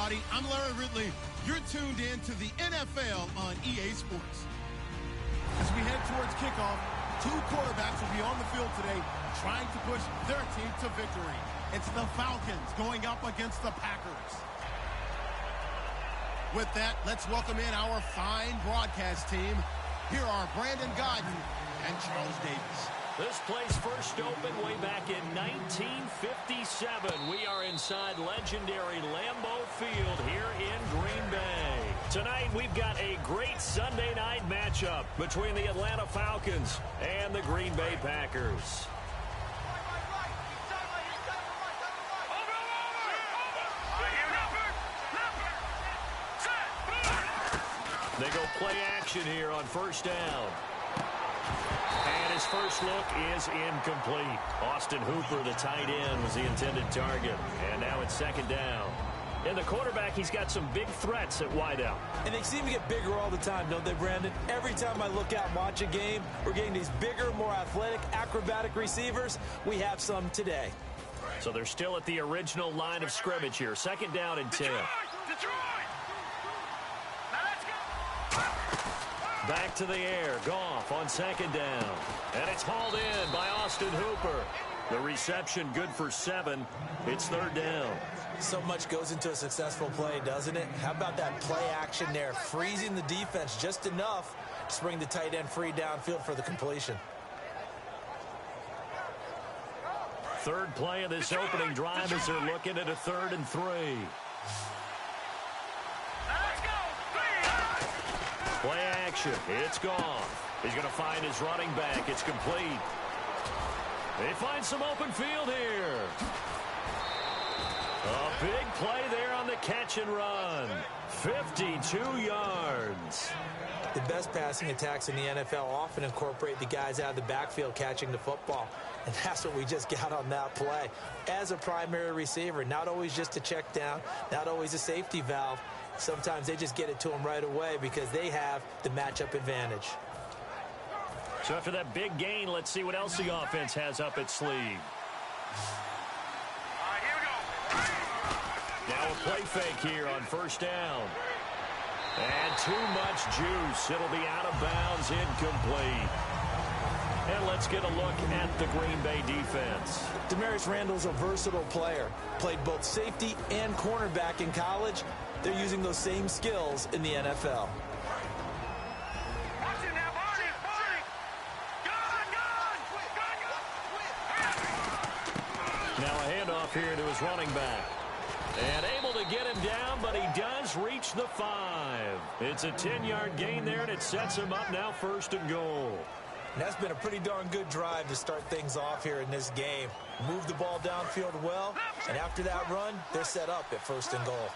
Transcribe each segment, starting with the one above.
everybody. I'm Larry Ridley. You're tuned in to the NFL on EA Sports. As we head towards kickoff, two quarterbacks will be on the field today trying to push their team to victory. It's the Falcons going up against the Packers. With that, let's welcome in our fine broadcast team. Here are Brandon Godden and Charles Davis. This place first opened way back in 1957. We are inside legendary Lambeau Field here in Green Bay. Tonight, we've got a great Sunday night matchup between the Atlanta Falcons and the Green Bay Packers. They go play action here on first down. And his first look is incomplete. Austin Hooper, the tight end, was the intended target. And now it's second down. And the quarterback, he's got some big threats at wideout. And they seem to get bigger all the time, don't they, Brandon? Every time I look out and watch a game, we're getting these bigger, more athletic, acrobatic receivers. We have some today. So they're still at the original line of scrimmage here. Second down and 10. Detroit! Back to the air. Goff on second down. And it's hauled in by Austin Hooper. The reception good for 7. It's third down. So much goes into a successful play, doesn't it? How about that play action there? Freezing the defense just enough to bring the tight end free downfield for the completion. Third play of this opening drive as they're looking at a 3rd and 3. Play action. It's Goff. He's going to find his running back. It's complete. They find some open field here. A big play there on the catch and run. 52 yards. The best passing attacks in the NFL often incorporate the guys out of the backfield catching the football. And that's what we just got on that play. As a primary receiver, not always just a check down, not always a safety valve. Sometimes they just get it to them right away because they have the matchup advantage. So after that big gain, let's see what else the offense has up its sleeve. Here we go. Now a play fake here on first down. And too much juice. It'll be out of bounds, incomplete. And let's get a look at the Green Bay defense. Demarius Randall's a versatile player. Played both safety and cornerback in college. They're using those same skills in the NFL. Watch it now, Barney! Gun! Now a handoff here to his running back. And able to get him down, but he does reach the 5. It's a 10-yard gain there, and it sets him up now 1st and goal. And that's been a pretty darn good drive to start things off here in this game. Move the ball downfield well, and after that run, they're set up at 1st and goal.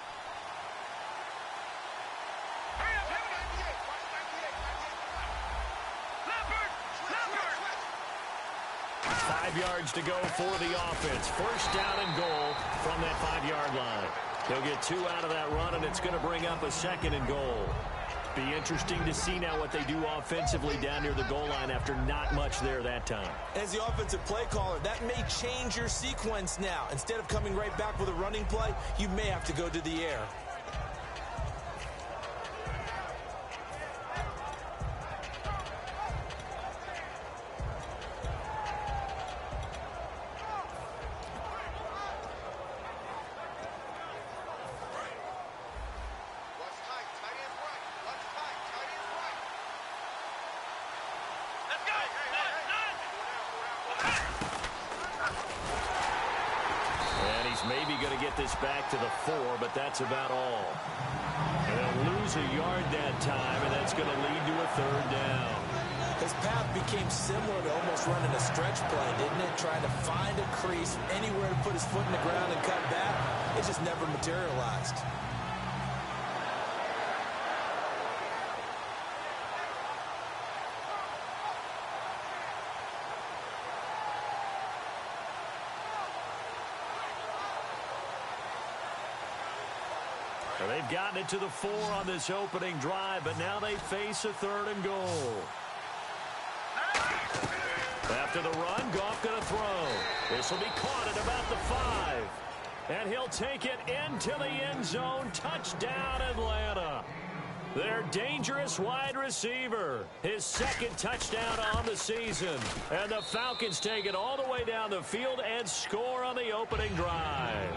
5 yards to go for the offense. First down and goal from that 5-yard line. They'll get 2 out of that run, and it's going to bring up a 2nd and goal. Be interesting to see now what they do offensively down near the goal line after not much there that time. As the offensive play caller, that may change your sequence now. Instead of coming right back with a running play, you may have to go to the air. Maybe going to get this back to the 4, but that's about all. And they'll lose a yard that time, and that's going to lead to a 3rd down. His path became similar to almost running a stretch play, didn't it? Trying to find a crease, anywhere to put his foot in the ground and cut back. It just never materialized. They've gotten it to the 4 on this opening drive, but now they face a 3rd and goal. After the run, Goff going to throw. This will be caught at about the 5. And he'll take it into the end zone. Touchdown, Atlanta. Their dangerous wide receiver. His second touchdown on the season. And the Falcons take it all the way down the field and score on the opening drive.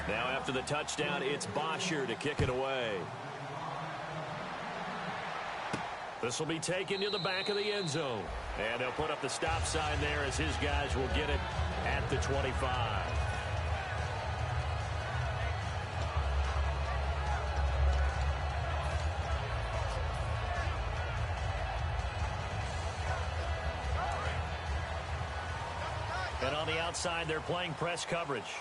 Now after the touchdown, it's Bosher to kick it away. This will be taken to the back of the end zone. And they'll put up the stop sign there as his guys will get it at the 25. And on the outside, they're playing press coverage.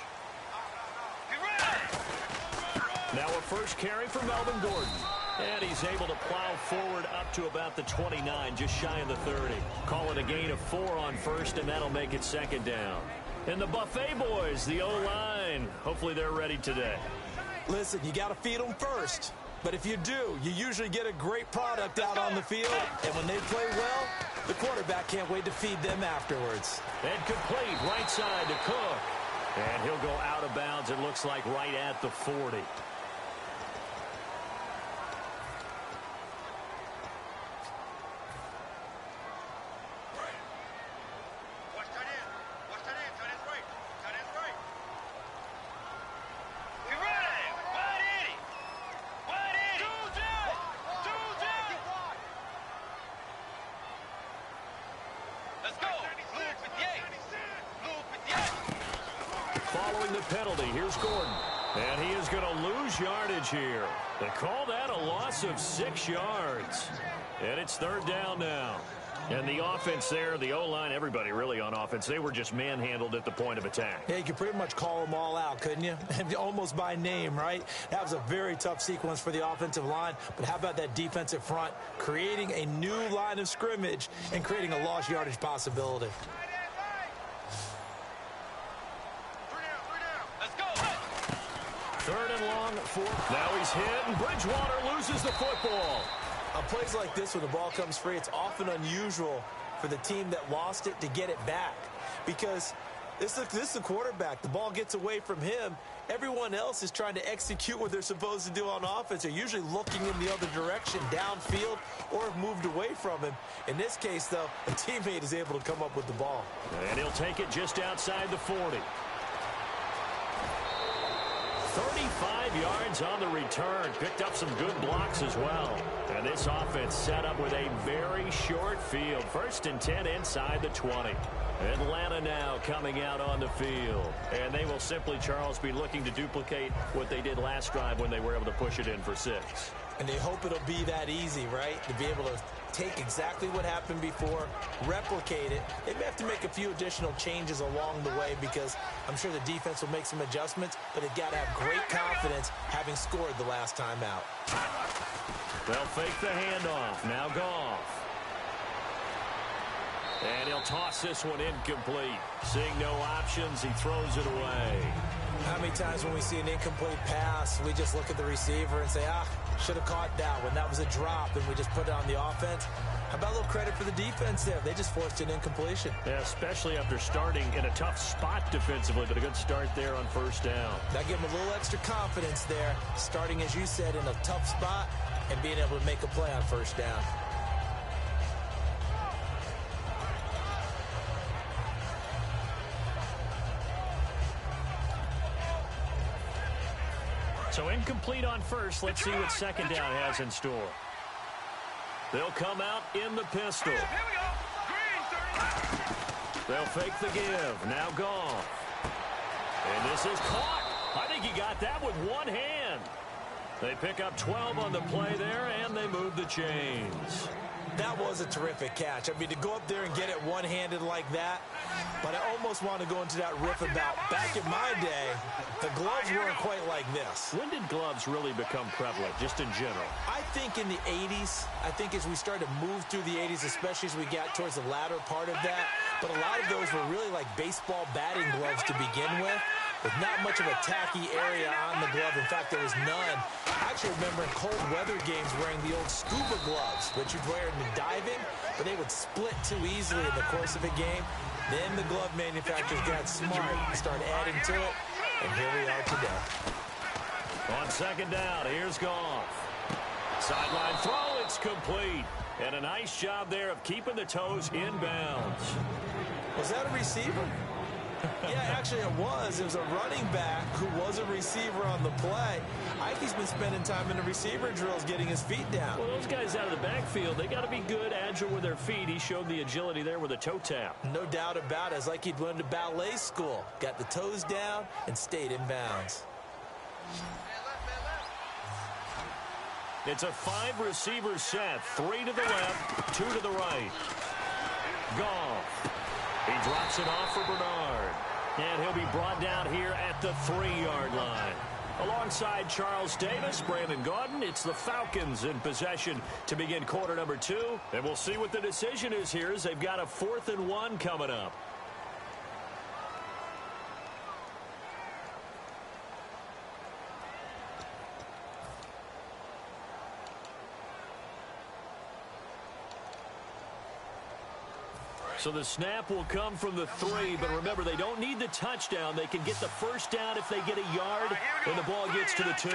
Now a first carry for Melvin Gordon. And he's able to plow forward up to about the 29, just shy of the 30. Call it a gain of 4 on first, and that'll make it second down. And the Buffet boys, the O-line, hopefully they're ready today. Listen, you got to feed them first. But if you do, you usually get a great product out on the field. And when they play well, the quarterback can't wait to feed them afterwards. And complete right side to Cook. And he'll go out of bounds, it looks like, right at the 40. Following the penalty, here's Gordon. And he is going to lose yardage here. They call that a loss of 6 yards. And it's third down now. And the offense there, the O-line, everybody really on offense, they were just manhandled at the point of attack. Yeah, you could pretty much call them all out, couldn't you? Almost by name, right? That was a very tough sequence for the offensive line. But how about that defensive front creating a new line of scrimmage and creating a lost yardage possibility? Third and long, 4. Now he's hit, and Bridgewater loses the football. On plays like this, when the ball comes free, it's often unusual for the team that lost it to get it back. Because this is the quarterback. The ball gets away from him. Everyone else is trying to execute what they're supposed to do on offense. They're usually looking in the other direction, downfield, or have moved away from him. In this case, though, a teammate is able to come up with the ball. And he'll take it just outside the 40. 35 yards on the return. Picked up some good blocks as well. And this offense set up with a very short field. First and 10 inside the 20. Atlanta now coming out on the field. And they will simply, Charles, be looking to duplicate what they did last drive when they were able to push it in for 6. And they hope it'll be that easy, right? To be able to take exactly what happened before, replicate it. They may have to make a few additional changes along the way because I'm sure the defense will make some adjustments, but they've got to have great confidence having scored the last time out. They'll fake the handoff. Now Goff. And he'll toss this one incomplete. Seeing no options, he throws it away. How many times when we see an incomplete pass, we just look at the receiver and say, should have caught that one. That was a drop, and we just put it on the offense. How about a little credit for the defense there? They just forced an incompletion. Yeah, especially after starting in a tough spot defensively, but a good start there on first down. That gave them a little extra confidence there, starting, as you said, in a tough spot and being able to make a play on first down. So incomplete on first. Let's see what second down has in store. They'll come out in the pistol. Here we go. Green, 30. They'll fake the give. Now Goff. And this is caught. I think he got that with one hand. They pick up 12 on the play there, and they move the chains. That was a terrific catch. I mean, to go up there and get it one-handed like that, but I almost want to go into that riff about back in my day, the gloves weren't quite like this. When did gloves really become prevalent, just in general? I think in the 80s. I think as we started to move through the 80s, especially as we got towards the latter part of that, but a lot of those were really like baseball batting gloves to begin with. with not much of a tacky area on the glove. In fact, there was none. I actually remember in cold weather games wearing the old scuba gloves, which you'd wear in the diving, but they would split too easily in the course of a game. Then the glove manufacturers got smart and started adding to it, and here we are today. On second down, here's Goff. Sideline throw, it's complete. And a nice job there of keeping the toes in bounds. Was that a receiver? Yeah, actually it was. It was a running back who was a receiver on the play. Ike's been spending time in the receiver drills getting his feet down. Well, those guys out of the backfield, they got to be good, agile with their feet. He showed the agility there with a toe tap. No doubt about it. It's like he'd went to ballet school. Got the toes down and stayed in bounds. It's a 5-receiver set. 3 to the left, 2 to the right. Goff. He drops it off for Bernard. And he'll be brought down here at the 3-yard line. Alongside Charles Davis, Brandon Gaudin, it's the Falcons in possession to begin quarter number 2. And we'll see what the decision is here as they've got a 4th and 1 coming up. So the snap will come from the 3, but remember, they don't need the touchdown. They can get the first down if they get a yard, and the ball gets to the 2.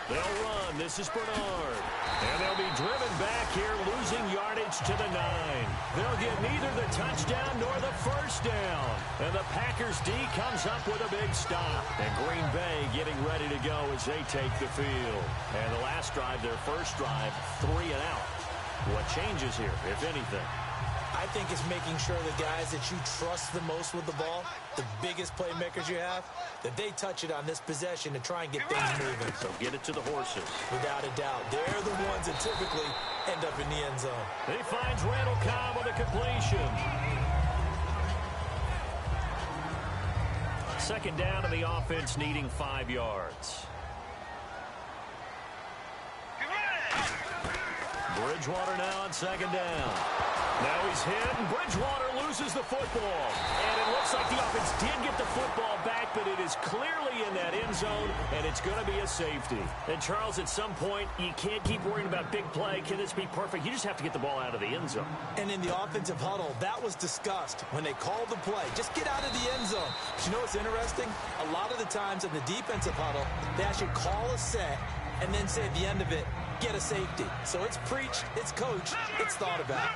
They'll run. This is Bernard. And they'll be driven back here, losing yardage to the 9. They'll get neither the touchdown nor the first down. And the Packers D comes up with a big stop. And Green Bay getting ready to go as they take the field. And the last drive, their first drive, 3 and out. What changes here, if anything? I think it's making sure the guys that you trust the most with the ball, the biggest playmakers you have, that they touch it on this possession to try and get things moving. So get it to the horses. Without a doubt. They're the ones that typically end up in the end zone. He finds Randall Cobb with a completion. Second down to the offense, needing 5 yards. Bridgewater now on second down. Now he's hit, and Bridgewater loses the football. And it looks like the offense did get the football back, but it is clearly in that end zone, and it's going to be a safety. And, Charles, at some point, you can't keep worrying about big play. Can this be perfect? You just have to get the ball out of the end zone. And in the offensive huddle, that was discussed when they called the play. Just get out of the end zone. But you know what's interesting? A lot of the times in the defensive huddle, they actually call a set and then say at the end of it, get a safety. So it's preached, it's coached, it's thought about.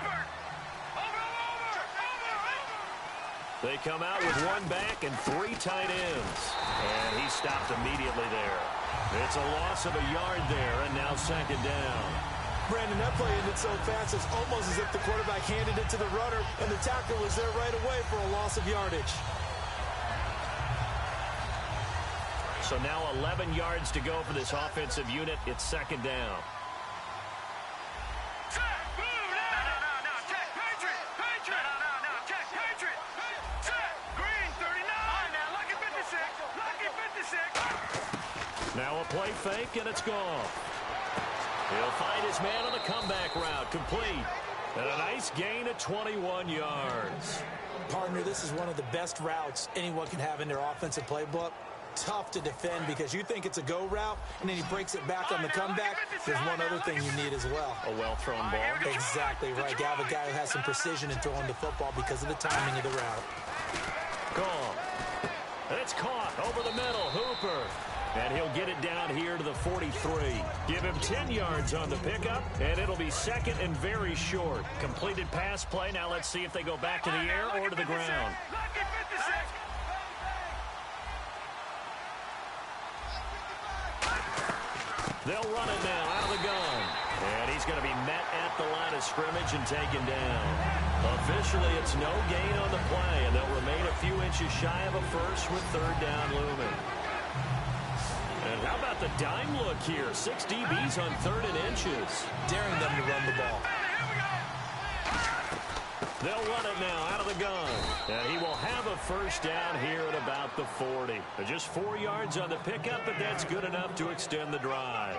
They come out with 1 back and 3 tight ends. And he stopped immediately there. It's a loss of a yard there, and now second down. Brandon, that play ended so fast, it's almost as if the quarterback handed it to the runner, and the tackle was there right away for a loss of yardage. So now 11 yards to go for this offensive unit. It's second down. Now a play fake, and it's gone. He'll find his man on the comeback route. Complete. And a nice gain of 21 yards. Partner, this is one of the best routes anyone can have in their offensive playbook. Tough to defend because you think it's a go route, and then he breaks it back on the comeback. There's one other thing you need as well. A well-thrown ball. Exactly right. You have a guy who has some precision in throwing the football because of the timing of the route. Gone. It's caught over the middle. Hooper. And he'll get it down here to the 43. Give him 10 yards on the pickup, and it'll be second and very short. Completed pass play. Now let's see if they go back to the air or to the ground. They'll run it now out of the gun. And he's going to be met at the line of scrimmage and taken down. Officially, it's no gain on the play, and they'll remain a few inches shy of a first with third down looming. And how about the dime look here? 6 DBs on 3rd and inches. Daring them to run the ball. They'll run it now out of the gun. And he will have a first down here at about the 40. Just 4 yards on the pickup, but that's good enough to extend the drive.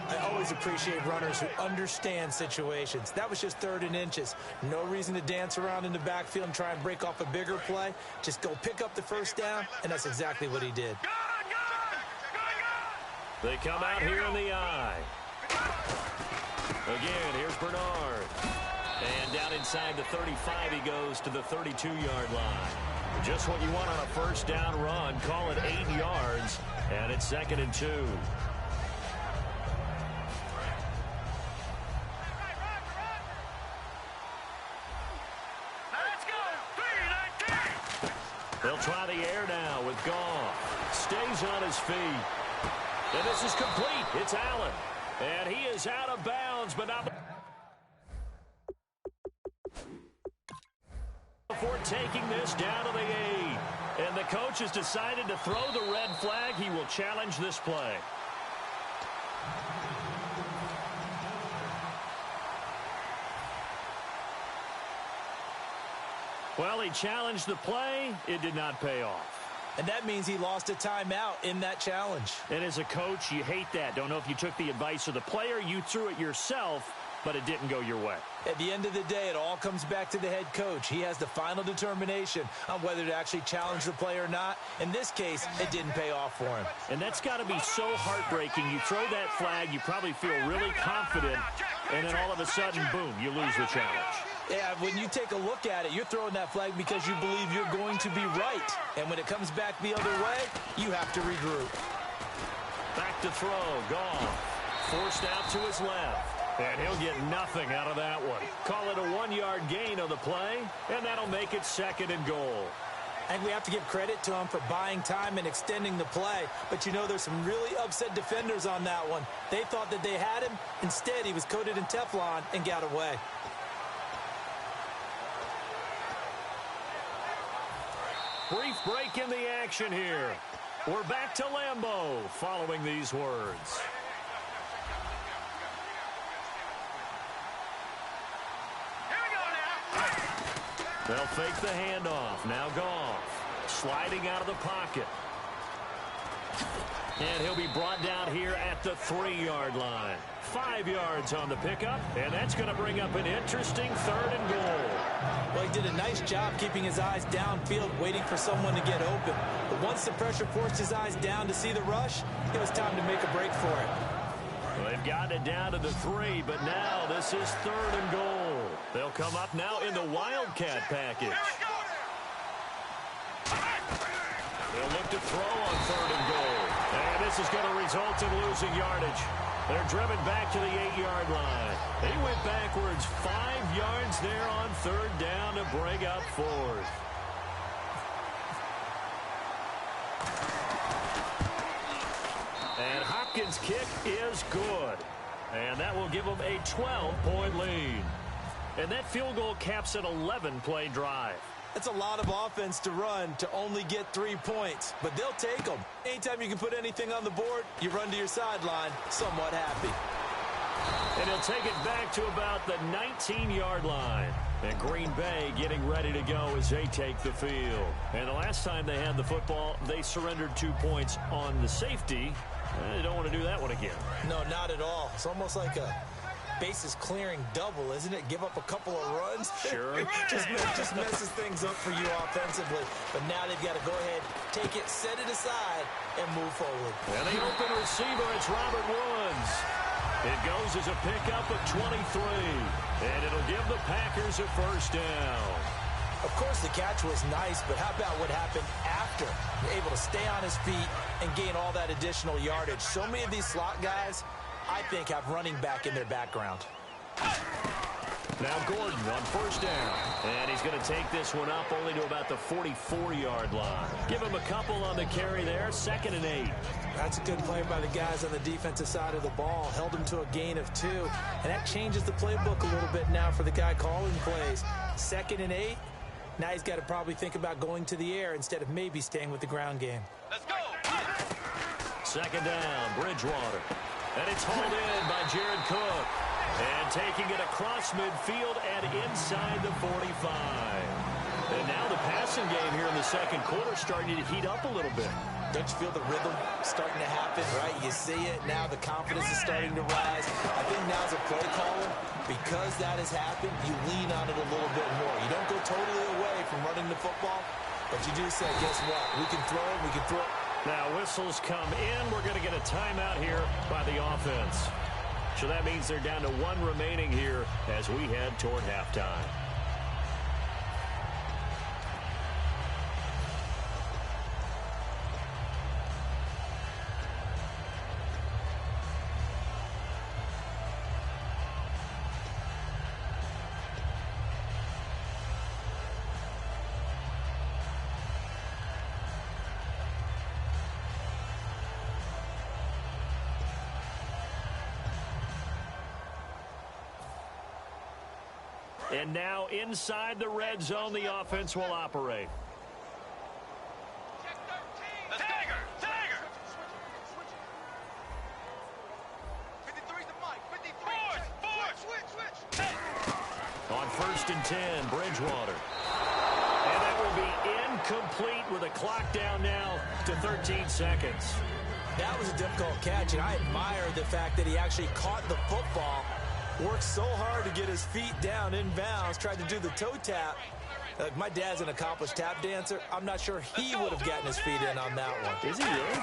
I always appreciate runners who understand situations. That was just 3rd and inches. No reason to dance around in the backfield and try and break off a bigger play. Just go pick up the first down, and that's exactly what he did. They come out here in the eye. Again, here's Bernard. And down inside the 35, he goes to the 32-yard line. Just what you want on a first down run. Call it 8 yards, and it's 2nd and 2. They'll try the air now with Goff. Stays on his feet. And this is complete. It's Allen. And he is out of bounds, but not before taking this down to the 8. And the coach has decided to throw the red flag. He will challenge this play. Well, he challenged the play. It did not pay off. And that means he lost a timeout in that challenge. And as a coach, you hate that. Don't know if you took the advice of the player. You threw it yourself, but it didn't go your way. At the end of the day, it all comes back to the head coach. He has the final determination on whether to actually challenge the play or not. In this case, it didn't pay off for him. And that's got to be so heartbreaking. You throw that flag, you probably feel really confident, and then all of a sudden, boom, you lose the challenge. Yeah, when you take a look at it, you're throwing that flag because you believe you're going to be right. And when it comes back the other way, you have to regroup. Back to throw. Goff. Forced out to his left. And he'll get nothing out of that one. Call it a 1-yard gain on the play, and that'll make it 2nd and goal. And we have to give credit to him for buying time and extending the play. But, you know, there's some really upset defenders on that one. They thought that they had him. Instead, he was coated in Teflon and got away. Brief break in the action here. We're back to Lambeau following these words. They'll fake the handoff. Now Goff sliding out of the pocket. And he'll be brought down here at the 3-yard line. 5 yards on the pickup, and that's going to bring up an interesting 3rd and goal. Well, he did a nice job keeping his eyes downfield, waiting for someone to get open. But once the pressure forced his eyes down to see the rush, it was time to make a break for it. Well, they've gotten it down to the 3, but now this is 3rd and goal. They'll come up now in the Wildcat package. They'll look to throw on 3rd and goal. And this is going to result in losing yardage. They're driven back to the 8-yard line. They went backwards 5 yards there on 3rd down to bring up 4th. And Hopkins' kick is good. And that will give them a 12-point lead. And that field goal caps an 11-play drive. That's a lot of offense to run to only get 3 points, but they'll take them. Anytime you can put anything on the board, you run to your sideline somewhat happy. And he'll take it back to about the 19-yard line. And Green Bay getting ready to go as they take the field. And the last time they had the football, they surrendered 2 points on the safety. They don't want to do that one again. No, not at all. It's almost like a bases clearing double, isn't it? Give up a couple of runs. Sure. just messes things up for you offensively. But now they've got to go ahead, take it, set it aside, and move forward. And the open receiver, it's Robert Woods. It goes as a pickup of 23. And it'll give the Packers a first down. Of course, the catch was nice, but how about what happened after? Able to stay on his feet and gain all that additional yardage. So many of these slot guys, I think, have running back in their background. Now Gordon on first down. And he's going to take this one up only to about the 44-yard line. Give him a couple on the carry there. 2nd and 8. That's a good play by the guys on the defensive side of the ball. Held him to a gain of 2. And that changes the playbook a little bit now for the guy calling plays. 2nd and 8. Now he's got to probably think about going to the air instead of maybe staying with the ground game. Let's go. 2nd down, Bridgewater. And it's hauled in by Jared Cook. And taking it across midfield and inside the 45. And now the passing game here in the second quarter starting to heat up a little bit. Don't you feel the rhythm starting to happen, right? You see it. Now the confidence is starting to rise. I think now as a play caller, because that has happened, you lean on it a little bit more. You don't go totally away from running the football, but you do say, guess what? We can throw it. We can throw it. Now whistles come in. We're going to get a timeout here by the offense. So that means they're down to one remaining here as we head toward halftime. And now inside the red zone, the offense will operate. Tiger! Tiger! 53's the mic. 53. Switch. On 1st and 10, Bridgewater. And that will be incomplete with a clock down now to 13 seconds. That was a difficult catch, and I admire the fact that he actually caught the football. Worked so hard to get his feet down in bounds, tried to do the toe tap. My dad's an accomplished tap dancer. I'm not sure he would have gotten his feet in on that one. Is he really?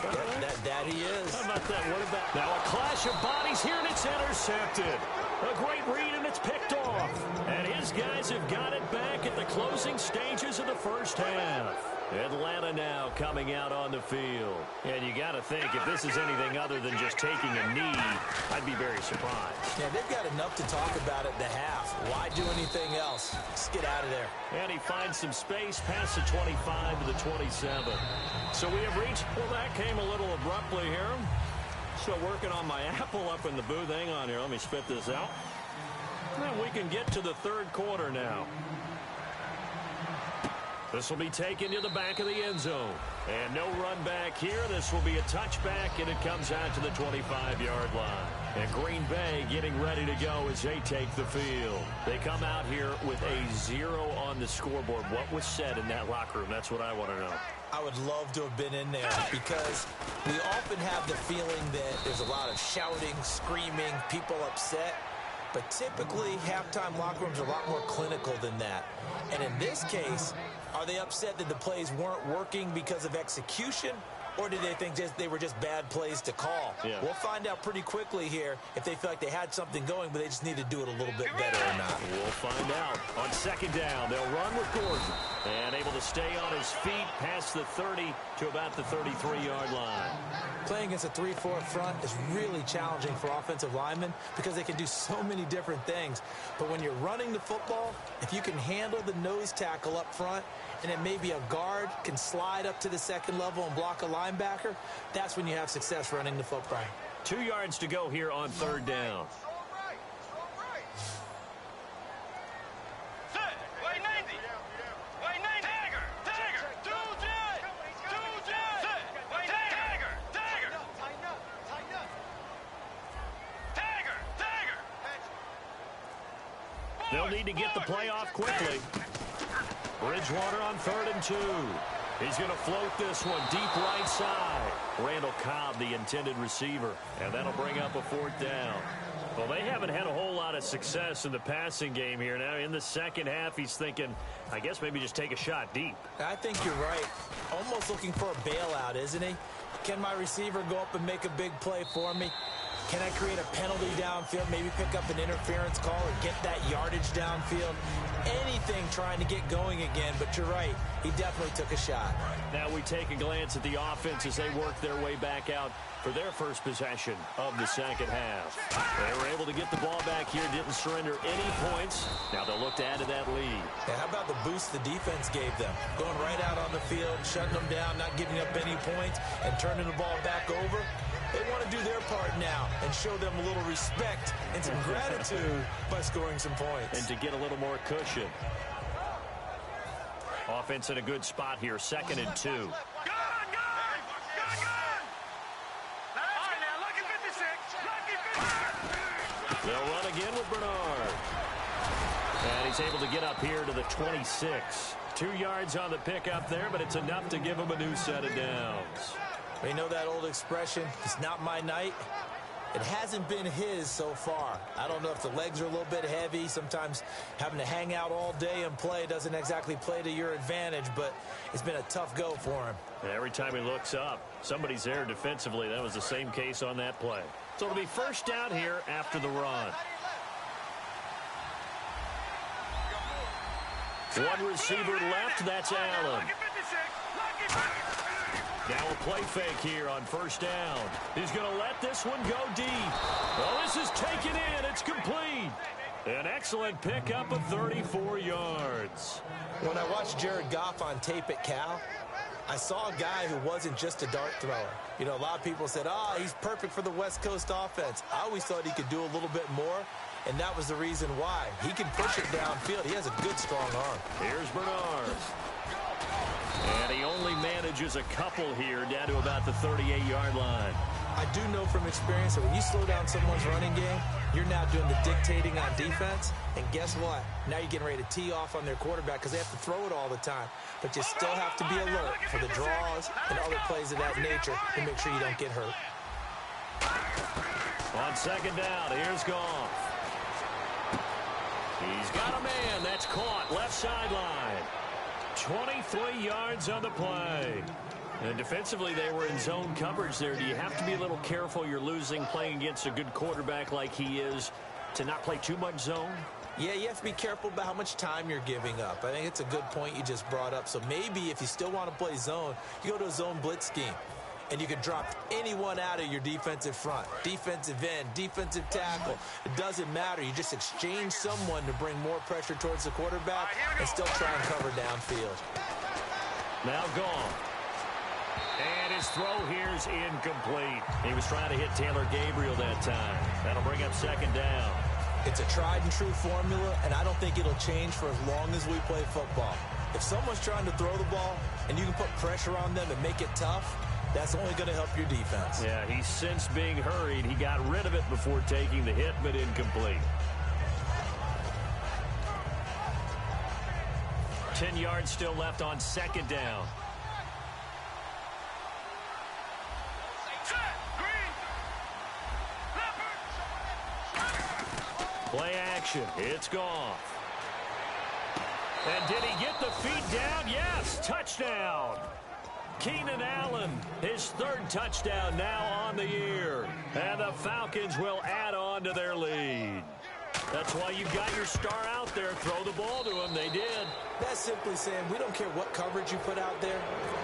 That he is. How about that? What about now a clash of bodies here, and it's intercepted. A great read, and it's picked off. And his guys have got it back at the closing stages of the first half. Atlanta now coming out on the field. And you got to think, if this is anything other than just taking a knee, I'd be very surprised. Yeah, they've got enough to talk about at the half. Why do anything else? Just get out of there. And he finds some space past the 25 to the 27. So we have reached, well, that came a little abruptly here. So working on my apple up in the booth. Hang on here, let me spit this out. And we can get to the third quarter now. This will be taken to the back of the end zone. And no run back here. This will be a touchback, and it comes out to the 25-yard line. And Green Bay getting ready to go as they take the field. They come out here with a 0 on the scoreboard. What was said in that locker room? That's what I want to know. I would love to have been in there because we often have the feeling that there's a lot of shouting, screaming, people upset. But typically, halftime locker rooms are a lot more clinical than that. And in this case, are they upset that the plays weren't working because of execution? Or did they think they were just bad plays to call? Yeah. We'll find out pretty quickly here if they feel like they had something going, but they just need to do it a little bit better or not. We'll find out. On second down, they'll run with Gordon. And able to stay on his feet past the 30 to about the 33-yard line. Playing against a 3-4 front is really challenging for offensive linemen because they can do so many different things. But when you're running the football, if you can handle the nose tackle up front, and then maybe a guard can slide up to the second level and block a linebacker, that's when you have success running the football. 2 yards to go here on third down. They'll need to get the play off quickly. Bridgewater on 3rd and 2. He's going to float this one deep right side. Randall Cobb, the intended receiver. And that'll bring up a 4th down. Well, they haven't had a whole lot of success in the passing game here. Now, in the second half, he's thinking, I guess maybe just take a shot deep. I think you're right. Almost looking for a bailout, isn't he? Can my receiver go up and make a big play for me? Can I create a penalty downfield, maybe pick up an interference call or get that yardage downfield? Anything trying to get going again, but you're right. He definitely took a shot. Now we take a glance at the offense as they work their way back out for their first possession of the second half. They were able to get the ball back here, didn't surrender any points. Now they'll look to add to that lead. Yeah, how about the boost the defense gave them? Going right out on the field, shutting them down, not giving up any points, and turning the ball back over. They want to do their part now and show them a little respect and some gratitude by scoring some points. And to get a little more cushion. Offense in a good spot here, 2nd and 2. Gun! They'll run again with Bernard. And he's able to get up here to the 26. 2 yards on the pickup there, but it's enough to give him a new set of downs. You know that old expression, it's not my night? It hasn't been his so far. I don't know if the legs are a little bit heavy. Sometimes having to hang out all day and play doesn't exactly play to your advantage, but it's been a tough go for him. And every time he looks up, somebody's there defensively. That was the same case on that play. So it'll be first down here after the run. One receiver left, that's Allen. Now a play fake here on first down. He's going to let this one go deep. Well, this is taken in. It's complete. An excellent pickup of 34 yards. When I watched Jared Goff on tape at Cal, I saw a guy who wasn't just a dart thrower. You know, a lot of people said, he's perfect for the West Coast offense. I always thought he could do a little bit more, and that was the reason why. He can push it downfield. He has a good, strong arm. Here's Bernard. And he only manages a couple here down to about the 38-yard line. I do know from experience that when you slow down someone's running game, you're now doing the dictating on defense. And guess what? Now you're getting ready to tee off on their quarterback because they have to throw it all the time. But you still have to be alert for the draws and other plays of that nature to make sure you don't get hurt. On second down, here's Goff. He's got a man. That's caught. Left sideline. 23 yards on the play. And defensively, they were in zone coverage there. Do you have to be a little careful? You're losing playing against a good quarterback like he is to not play too much zone? Yeah, you have to be careful about how much time you're giving up. I think it's a good point you just brought up. So maybe if you still want to play zone, you go to a zone blitz scheme. And you can drop anyone out of your defensive front. Defensive end, defensive tackle. It doesn't matter. You just exchange someone to bring more pressure towards the quarterback and still try and cover downfield. Now Goff. And his throw here's incomplete. He was trying to hit Taylor Gabriel that time. That'll bring up second down. It's a tried and true formula, and I don't think it'll change for as long as we play football. If someone's trying to throw the ball and you can put pressure on them and make it tough, that's only going to help your defense. Yeah, he's since being hurried. He got rid of it before taking the hit, but incomplete. 10 yards still left on second down. Play action. It's Goff. And did he get the feet down? Yes, touchdown. Keenan Allen, his third touchdown now on the year. And the Falcons will add on to their lead. That's why you've got your star out there. Throw the ball to him. They did. That's simply saying we don't care what coverage you put out there.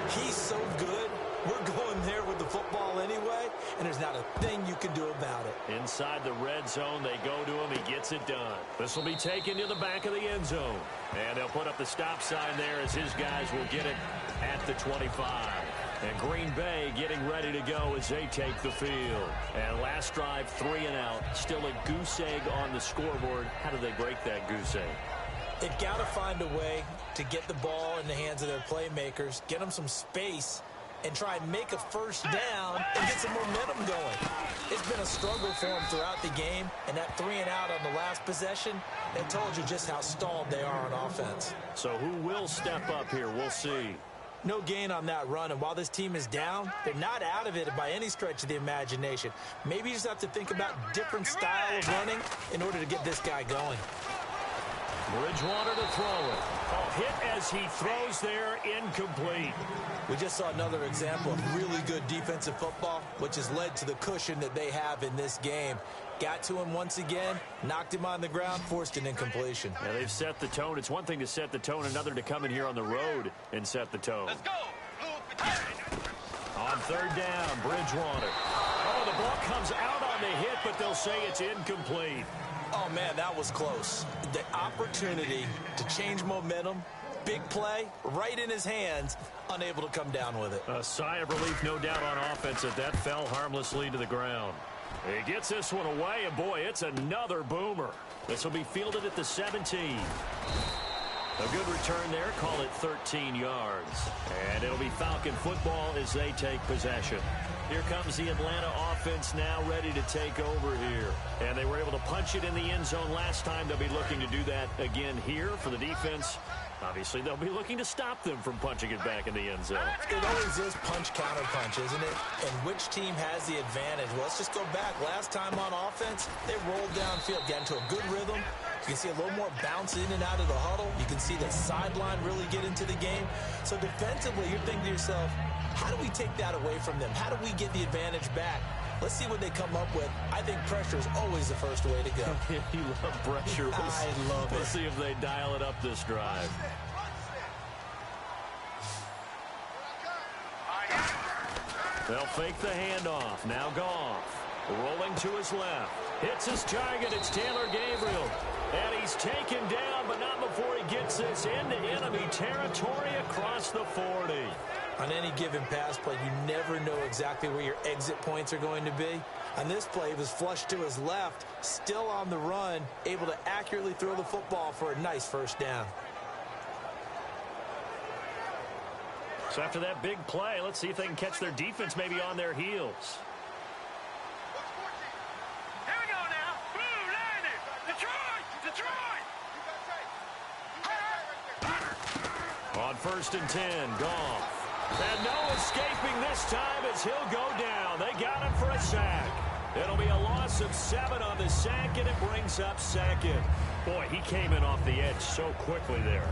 He's so good. We're going there with the football anyway, and there's not a thing you can do about it. Inside the red zone, they go to him. He gets it done. This will be taken to the back of the end zone. And they'll put up the stop sign there as his guys will get it at the 25. And Green Bay getting ready to go as they take the field. And last drive, 3 and out. Still a goose egg on the scoreboard. How do they break that goose egg? They've got to find a way to get the ball in the hands of their playmakers, get them some space, and try and make a first down and get some momentum going. It's been a struggle for them throughout the game, and that 3 and out on the last possession, that told you just how stalled they are on offense. So who will step up here? We'll see. No gain on that run, and while this team is down, they're not out of it by any stretch of the imagination. Maybe you just have to think about different style of running in order to get this guy going. Bridgewater to throw it. A hit as he throws there, incomplete. We just saw another example of really good defensive football, which has led to the cushion that they have in this game. Got to him once again, knocked him on the ground, forced an incompletion. Yeah, they've set the tone. It's one thing to set the tone, another to come in here on the road and set the tone. Let's go. On third down, Bridgewater. Oh, the ball comes out on the hit, but they'll say it's incomplete. Oh, man, that was close. The opportunity to change momentum, big play, right in his hands, unable to come down with it. A sigh of relief, no doubt, on offense that fell harmlessly to the ground. He gets this one away, and boy, it's another boomer. This will be fielded at the 17. A good return there, call it 13 yards. And it'll be Falcon football as they take possession. Here comes the Atlanta offense now ready to take over here. And they they were able to punch it in the end zone last time. They'll be looking to do that again here for the defense. Obviously, they'll be looking to stop them from punching it back in the end zone. It always is punch-counter-punch, isn't it? And which team has the advantage? Well, let's just go back. Last time on offense, they rolled downfield, got into a good rhythm. You can see a little more bounce in and out of the huddle. You can see the sideline really get into the game. So defensively, you're thinking to yourself, how do we take that away from them? How do we get the advantage back? Let's see what they come up with. I think pressure is always the first way to go. You love pressure. I love it. Let's see if they dial it up this drive. They'll fake the handoff. Now Goff. Rolling to his left. Hits his target. It's Taylor Gabriel. And he's taken down, but not before he gets this into enemy territory across the 40. On any given pass play, you never know exactly where your exit points are going to be. On this play, he was flushed to his left, still on the run, able to accurately throw the football for a nice first down. So after that big play, let's see if they can catch their defense maybe on their heels. Here we go now. Blue, landed. Detroit. On 1st and 10, Goff. And no escaping this time as he'll go down. They got him for a sack. It'll be a loss of 7 on the sack, and it brings up 2nd. Boy, he came in off the edge so quickly there.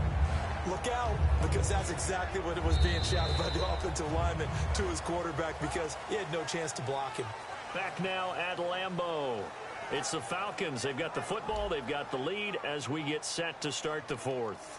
Look out, because that's exactly what it was being shouted by the offensive lineman to his quarterback, because he had no chance to block him. Back now at Lambeau. It's the Falcons. They've got the football. They've got the lead as we get set to start the 4th.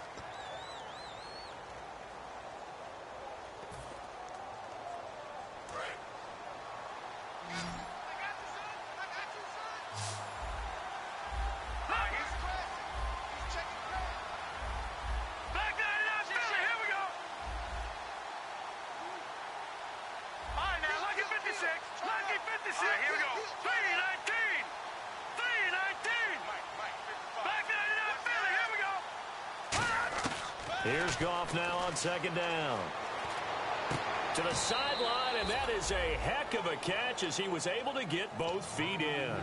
Here's Goff now on 2nd down. To the sideline, and that is a heck of a catch as he was able to get both feet in.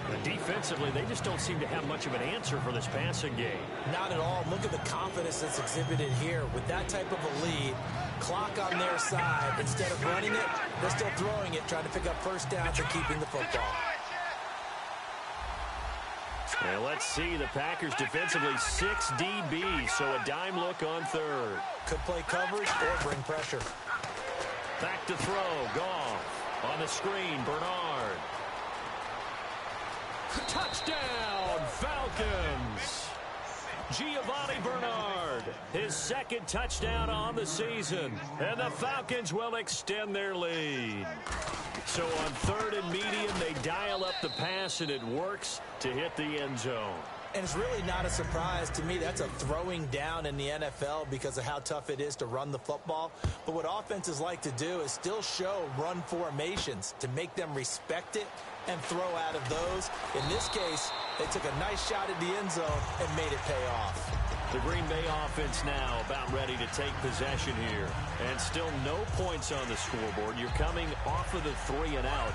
But defensively, they just don't seem to have much of an answer for this passing game. Not at all. Look at the confidence that's exhibited here. With that type of a lead, clock on their side, instead of running it, they're still throwing it, trying to pick up first downs and keeping the football. And let's see, the Packers defensively 6 DB, so a dime look on 3rd. Could play coverage or bring pressure. Back to throw, Goff. On the screen, Bernard. Touchdown, Falcons! Giovanni Bernard, his 2nd touchdown on the season. And the Falcons will extend their lead. So on 3rd and medium, they dial up the pass, and it works to hit the end zone. And it's really not a surprise to me. That's a throwing down in the NFL because of how tough it is to run the football. But what offenses like to do is still show run formations to make them respect it and throw out of those. In this case, they took a nice shot at the end zone and made it pay off. The Green Bay offense now about ready to take possession here. And still no points on the scoreboard. You're coming off of the 3 and out.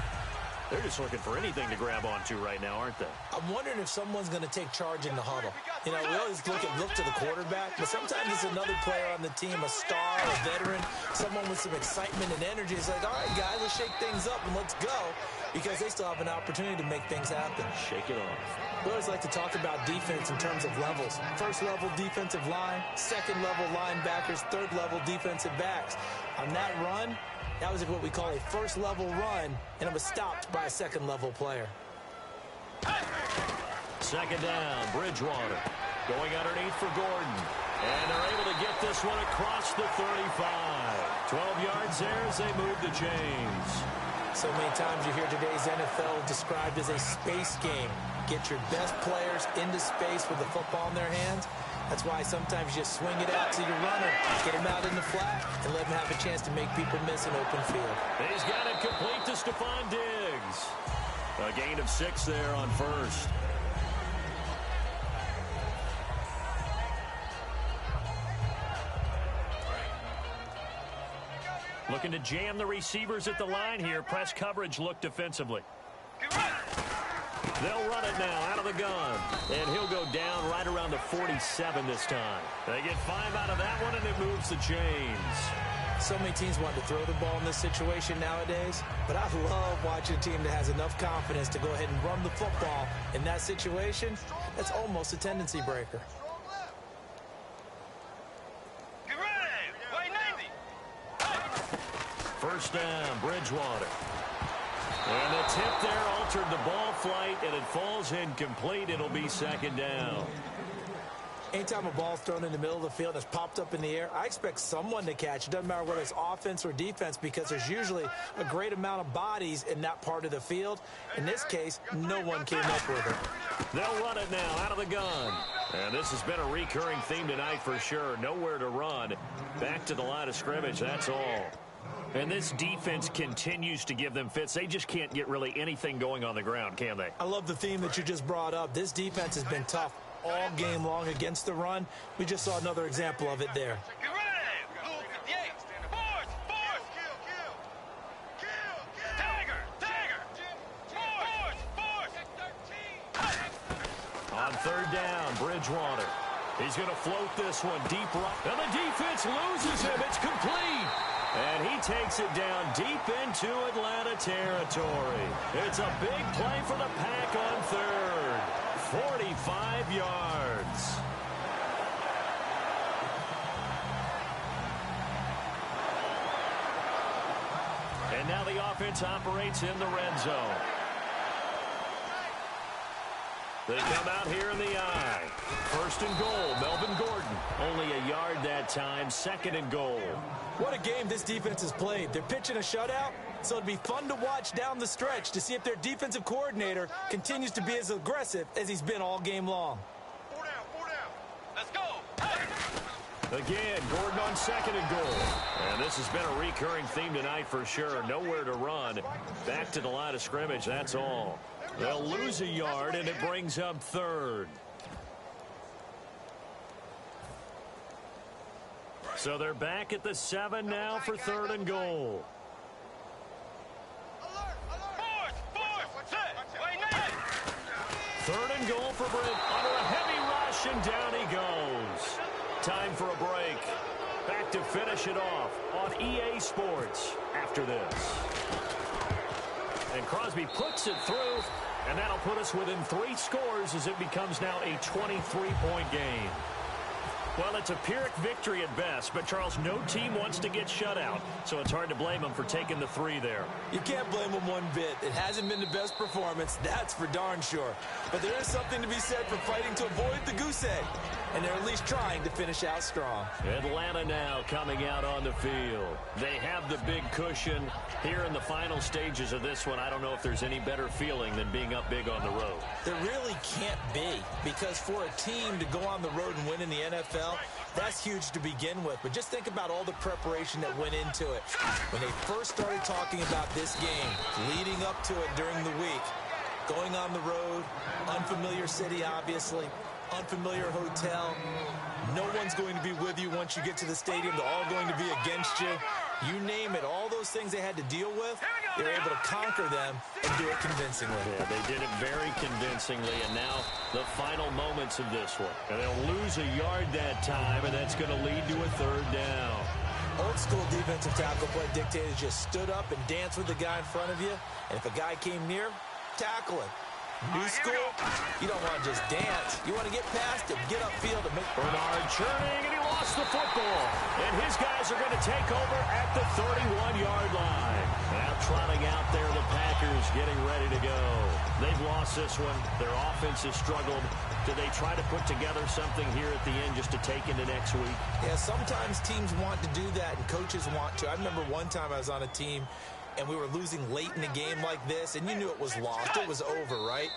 They're just looking for anything to grab onto right now, aren't they? I'm wondering if someone's going to take charge in the huddle. You know, we always look to the quarterback, but sometimes it's another player on the team, a star, a veteran, someone with some excitement and energy. It's like, all right, guys, let's shake things up and let's go, because they still have an opportunity to make things happen. Shake it off. We always like to talk about defense in terms of levels. 1st level defensive line, 2nd level linebackers, 3rd level defensive backs. On that run, that was what we call a 1st level run, and it was stopped by a 2nd level player. 2nd down, Bridgewater. Going underneath for Gordon. And they're able to get this one across the 35. 12 yards there as they move the chains. So many times you hear today's NFL described as a space game. Get your best players into space with the football in their hands. That's why sometimes you just swing it out to your runner, get him out in the flat, and let him have a chance to make people miss an open field. He's got it complete to Stephon Diggs. A gain of 6 there on 1st. Looking to jam the receivers at the line here. Press coverage look defensively. They'll run it now out of the gun. And he'll go down right around the 47 this time. They get 5 out of that one, and it moves the chains. So many teams want to throw the ball in this situation nowadays, but I love watching a team that has enough confidence to go ahead and run the football in that situation. That's almost a tendency breaker. Get ready! Way 90! First down, Bridgewater. And the tip there altered the ball flight, and it falls incomplete. It'll be second down. Anytime a ball's thrown in the middle of the field and it's popped up in the air, I expect someone to catch. It doesn't matter whether it's offense or defense, because there's usually a great amount of bodies in that part of the field. In this case, no one came up with it. They'll run it now out of the gun. And this has been a recurring theme tonight for sure. Nowhere to run. Back to the line of scrimmage, that's all. And this defense continues to give them fits. They just can't get really anything going on the ground, can they? I love the theme that you just brought up. This defense has been tough all game long against the run. We just saw another example of it there. Get ready! Blue 58! Force! Tiger! Force! On third down, Bridgewater. He's going to float this one deep right. And the defense loses him. It's complete. And he takes it down deep into Atlanta territory. It's a big play for the Pack on third. 45 yards. And now the offense operates in the red zone. They come out here in the eye. First and goal, Melvin Gordon. Only a yard that time, second and goal. What a game this defense has played. They're pitching a shutout, so it'd be fun to watch down the stretch to see if their defensive coordinator continues to be as aggressive as he's been all game long. 4 down. Let's go. Hey. Again, Gordon on second and goal. And this has been a recurring theme tonight for sure. Nowhere to run. Back to the line of scrimmage, that's all. They'll lose a yard, and it brings up third. So they're back at the 7 now for third and goal. Third and goal for Britt. Under a heavy rush, and down he goes. Time for a break. Back to finish it off on EA Sports after this. And Crosby puts it through, and that'll put us within 3 scores as it becomes now a 23-point game. Well, it's a Pyrrhic victory at best, but, Charles, no team wants to get shut out, so it's hard to blame them for taking the 3 there. You can't blame them one bit. It hasn't been the best performance, that's for darn sure. But there is something to be said for fighting to avoid the goose egg, and they're at least trying to finish out strong. Atlanta now coming out on the field. They have the big cushion. Here in the final stages of this one, I don't know if there's any better feeling than being up big on the road. There really can't be, because for a team to go on the road and win in the NFL, that's huge to begin with. But just think about all the preparation that went into it. When they first started talking about this game, leading up to it during the week, going on the road, unfamiliar city, obviously, unfamiliar hotel. No one's going to be with you once you get to the stadium. They're all going to be against you. You name it, all those things they had to deal with, they were able to conquer them and do it convincingly. Yeah, they did it very convincingly, and now the final moments of this one. And they'll lose a yard that time, and that's going to lead to a third down. Old school defensive tackle play dictated just stood up and danced with the guy in front of you, and if a guy came near, tackle him. New school, you don't want to just dance. You want to get past him, get upfield, and make... Bernard churning, and he lost the football. And his guys are going to take over at the 31-yard line. Now trotting out there, the Packers getting ready to go. They've lost this one. Their offense has struggled. Do they try to put together something here at the end just to take into next week? Yeah, sometimes teams want to do that, and coaches want to. I remember one time I was on a team, and we were losing late in a game like this, and you knew it was lost. It was over, right?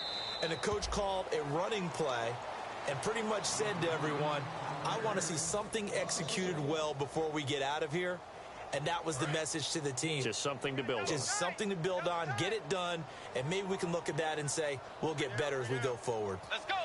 And the coach called a running play and pretty much said to everyone, I want to see something executed well before we get out of here. And that was the message to the team. Just something to build on. Just something to build on, get it done, and maybe we can look at that and say, we'll get better as we go forward. Let's go.